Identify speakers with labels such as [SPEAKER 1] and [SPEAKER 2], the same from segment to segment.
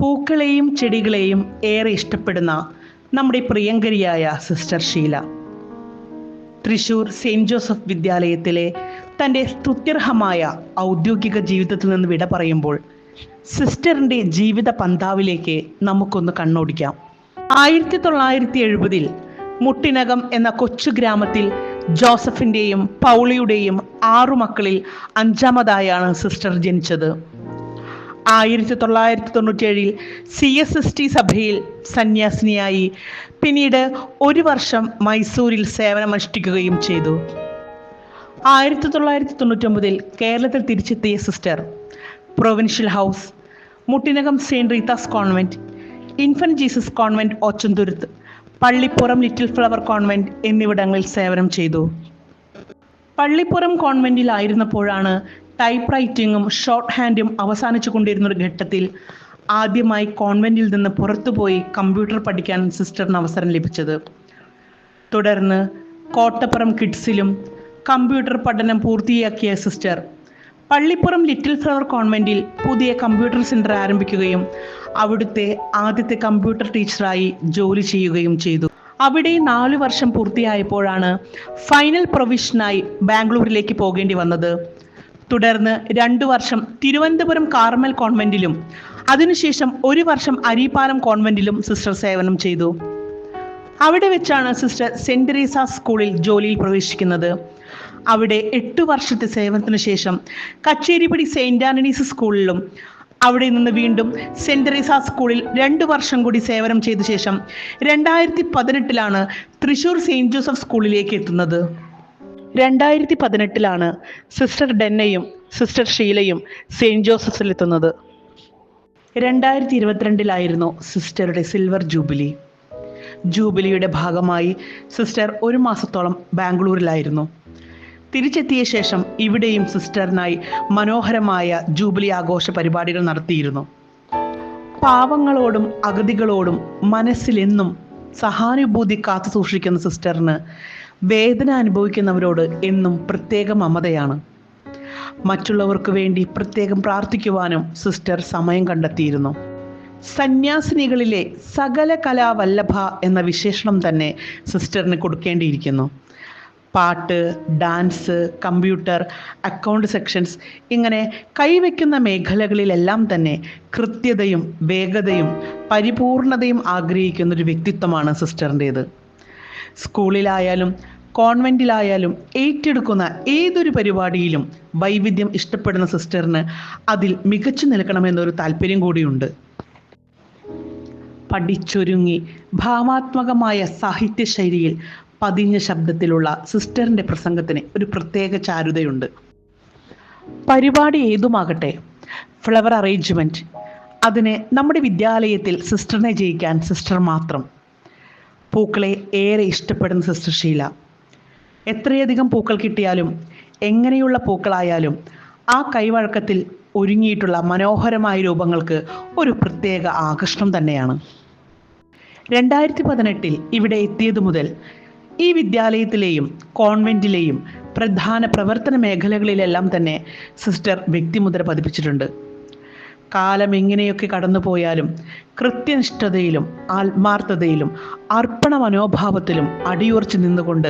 [SPEAKER 1] പൂക്കളെയും ചെടികളെയും ഏറെ ഇഷ്ടപ്പെടുന്ന നമ്മുടെ പ്രിയങ്കരിയായ sister Sheela Thrissur saint Joseph വിദ്യാലയത്തിലെ തൻ്റെ സ്തുത്യർഹമായ ഔദ്യോഗിക ജീവിതത്തിൽ നിന്ന് വിട പറയുമ്പോൾ സിസ്റ്ററിൻ്റെ ജീവിത പന്താവിലേക്ക് നമുക്കൊന്ന് കണ്ണോടിക്കാം. 1970 മുട്ടിനകം എന്ന കൊച്ചു ഗ്രാമത്തിൽ ജോസഫിൻ്റെയും പൗളിയുടെയും 6 മക്കളിൽ 5ാമതായാണ് സിസ്റ്റർ ജനിച്ചത്. 1997 CSST സഭയിൽ സന്യാസിനിയായി പിന്നീട് 1 വർഷം മൈസൂരിൽ സേവനമനുഷ്ഠിക്കുകയും ചെയ്തു. 1999 കേരളത്തിൽ തിരിച്ചെത്തിയ sister provincial house, Muttinakam saint Rita's convent, infant Jesus convent Ochanthuruth, Pallippuram little flower convent എന്നിവിടങ്ങളിൽ സേവനം ചെയ്തു. പള്ളിപ്പുറം കോൺവെന്റിലായിരുന്നപ്പോഴാണ് ടൈപ്പ് റൈറ്റിങ്ങും ഷോർട്ട് ഹാൻഡും അവസാനിച്ചു കൊണ്ടിരുന്നൊരു ഘട്ടത്തിൽ ആദ്യമായി കോൺവെന്റിൽ നിന്ന് പുറത്തുപോയി കമ്പ്യൂട്ടർ പഠിക്കാൻ സിസ്റ്ററിന് അവസരം ലഭിച്ചത്. തുടർന്ന് കോട്ടപ്പുറം കിഡ്സിലും കമ്പ്യൂട്ടർ പഠനം പൂർത്തിയാക്കിയ സിസ്റ്റർ പള്ളിപ്പുറം ലിറ്റിൽ ഫ്ലവർ കോൺവെന്റിൽ പുതിയ കമ്പ്യൂട്ടർ സെന്റർ ആരംഭിക്കുകയും അവിടുത്തെ ആദ്യത്തെ കമ്പ്യൂട്ടർ ടീച്ചറായി ജോലി ചെയ്യുകയും ചെയ്തു. അവിടെ 4 വർഷം പൂർത്തിയായപ്പോഴാണ് ഫൈനൽ പ്രൊവിഷനായി ബാംഗ്ലൂരിലേക്ക് പോകേണ്ടി വന്നത്. തുടർന്ന് 2 വർഷം തിരുവനന്തപുരം കാർമൽ കോൺവെന്റിലും അതിനുശേഷം 1 വർഷം അരീപ്പാലം കോൺവെന്റിലും സിസ്റ്റർ സേവനം ചെയ്തു. അവിടെ വെച്ചാണ് സിസ്റ്റർ സെന്റ് തെരേസാസ് സ്കൂളിൽ ജോലിയിൽ പ്രവേശിക്കുന്നത്. അവിടെ 8 വർഷത്തെ സേവനത്തിന് ശേഷം കച്ചേരിപ്പടി സെയിന്റ് ആന്റണീസ് സ്കൂളിലും അവിടെ നിന്ന് വീണ്ടും സെന്റ് തെരേസാസ് സ്കൂളിൽ 2 വർഷം കൂടി സേവനം ചെയ്ത ശേഷം 2018 തൃശൂർ സെയിൻറ് ജോസഫ് സ്കൂളിലേക്ക് എത്തുന്നത്. 2018 സിസ്റ്റർ ഡെന്നയും സിസ്റ്റർ ഷീലയും സെയിൻറ് ജോസഫിലെത്തുന്നത്. 2022 സിസ്റ്ററുടെ സിൽവർ ജൂബിലി. ജൂബിലിയുടെ ഭാഗമായി സിസ്റ്റർ 1 മാസത്തോളം ബാംഗ്ലൂരിലായിരുന്നു. തിരിച്ചെത്തിയ ശേഷം ഇവിടെയും സിസ്റ്ററിനായി മനോഹരമായ ജൂബിലി ആഘോഷ പരിപാടികൾ നടത്തിയിരുന്നു. പാവങ്ങളോടും അഗതികളോടും മനസ്സിലെന്നും സഹാനുഭൂതി കാത്തു സൂക്ഷിക്കുന്ന സിസ്റ്ററിന് വേദന അനുഭവിക്കുന്നവരോട് എന്നും പ്രത്യേക മമതയാണ്. മറ്റുള്ളവർക്ക് വേണ്ടി പ്രത്യേകം പ്രാർത്ഥിക്കുവാനും സിസ്റ്റർ സമയം കണ്ടെത്തിയിരുന്നു. സന്യാസിനികളിലെ സകല കലാവല്ലഭ എന്ന വിശേഷണം തന്നെ സിസ്റ്ററിന് കൊടുക്കേണ്ടിയിരിക്കുന്നു. പാട്ട്, ഡാൻസ്, കമ്പ്യൂട്ടർ, അക്കൗണ്ട് സെക്ഷൻസ് ഇങ്ങനെ കൈവയ്ക്കുന്ന മേഖലകളിലെല്ലാം തന്നെ കൃത്യതയും വേഗതയും പരിപൂർണതയും ആഗ്രഹിക്കുന്ന ഒരു വ്യക്തിത്വമാണ് സിസ്റ്ററിൻ്റേത്. സ്കൂളിലായാലും കോൺവെന്റിലായാലും ഏറ്റെടുക്കുന്ന ഏതൊരു പരിപാടിയിലും വൈവിധ്യം ഇഷ്ടപ്പെടുന്ന സിസ്റ്ററിന് അതിൽ മികച്ചു നിൽക്കണമെന്നൊരു താല്പര്യം കൂടിയുണ്ട്. പഠിച്ചൊരുങ്ങി ഭാവാത്മകമായ സാഹിത്യ ശൈലിയിൽ പതിഞ്ഞ ശബ്ദത്തിലുള്ള സിസ്റ്ററിൻ്റെ പ്രസംഗത്തിന് ഒരു പ്രത്യേക ചാരുതയുണ്ട്. പരിപാടി ഏതുമാകട്ടെ, ഫ്ലവർ അറേഞ്ച്മെൻറ്റ്, അതിന് നമ്മുടെ വിദ്യാലയത്തിൽ സിസ്റ്ററിനെ ജയിക്കാൻ സിസ്റ്റർ മാത്രം. പൂക്കളെ ഏറെ ഇഷ്ടപ്പെടുന്ന സിസ്റ്റർ ഷീല. എത്രയധികം പൂക്കൾ കിട്ടിയാലും എങ്ങനെയുള്ള പൂക്കളായാലും ആ കൈവഴക്കത്തിൽ ഒരുങ്ങിയിട്ടുള്ള മനോഹരമായ രൂപങ്ങൾക്ക് ഒരു പ്രത്യേക ആകർഷണം തന്നെയാണ്. 2018 ഇവിടെ എത്തിയതു മുതൽ ഈ വിദ്യാലയത്തിലെയും കോൺവെന്റിലെയും പ്രധാന പ്രവർത്തന മേഖലകളിലെല്ലാം തന്നെ സിസ്റ്റർ വ്യക്തിമുദ്ര പതിപ്പിച്ചിട്ടുണ്ട്. കാലം എങ്ങനെയൊക്കെ കടന്നുപോയാലും കൃത്യനിഷ്ഠതയിലും ആത്മാർത്ഥതയിലും അർപ്പണ മനോഭാവത്തിലും അടിയുറച്ചു നിന്നുകൊണ്ട്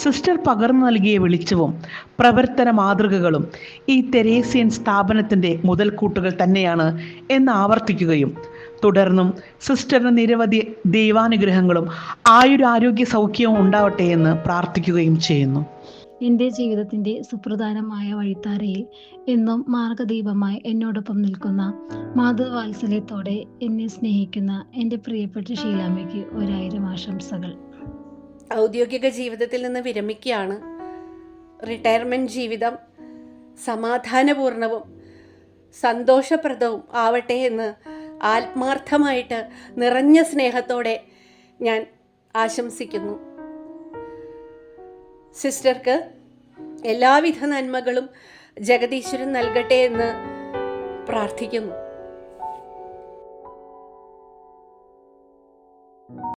[SPEAKER 1] സിസ്റ്റർ പകർന്നു നൽകിയ വെളിച്ചവും പ്രവർത്തന മാതൃകകളും ഈ തെരേസ്യൻ സ്ഥാപനത്തിൻ്റെ മുതൽക്കൂട്ടുകൾ തന്നെയാണ് എന്ന് ആവർത്തിക്കുകയും തുടർന്നും സിസ്റ്ററിന് നിരവധി ദൈവാനുഗ്രഹങ്ങളും ആയുരാരോഗ്യ സൗഖ്യവും ഉണ്ടാവട്ടെ എന്ന് പ്രാർത്ഥിക്കുകയും ചെയ്യുന്നു.
[SPEAKER 2] എൻ്റെ ജീവിതത്തിൻ്റെ സുപ്രധാനമായ വഴിത്താരയിൽ എന്നും മാർഗദീപമായി എന്നോടൊപ്പം നിൽക്കുന്ന മാതൃവാത്സല്യത്തോടെ എന്നെ സ്നേഹിക്കുന്ന എൻ്റെ പ്രിയപ്പെട്ട ഷീലാമ്മയ്ക്ക് 1000 ആശംസകൾ.
[SPEAKER 3] ഔദ്യോഗിക ജീവിതത്തിൽ നിന്ന് വിരമിക്കുകയാണ്. റിട്ടയർമെൻറ്റ് ജീവിതം സമാധാനപൂർണവും സന്തോഷപ്രദവും ആവട്ടെ എന്ന് ആത്മാർത്ഥമായിട്ട് നിറഞ്ഞ സ്നേഹത്തോടെ ഞാൻ ആശംസിക്കുന്നു. സിസ്റ്റർക്ക് എല്ലാവിധ നന്മകളും ജഗദീശ്വരൻ നൽകട്ടെ എന്ന് പ്രാർത്ഥിക്കുന്നു.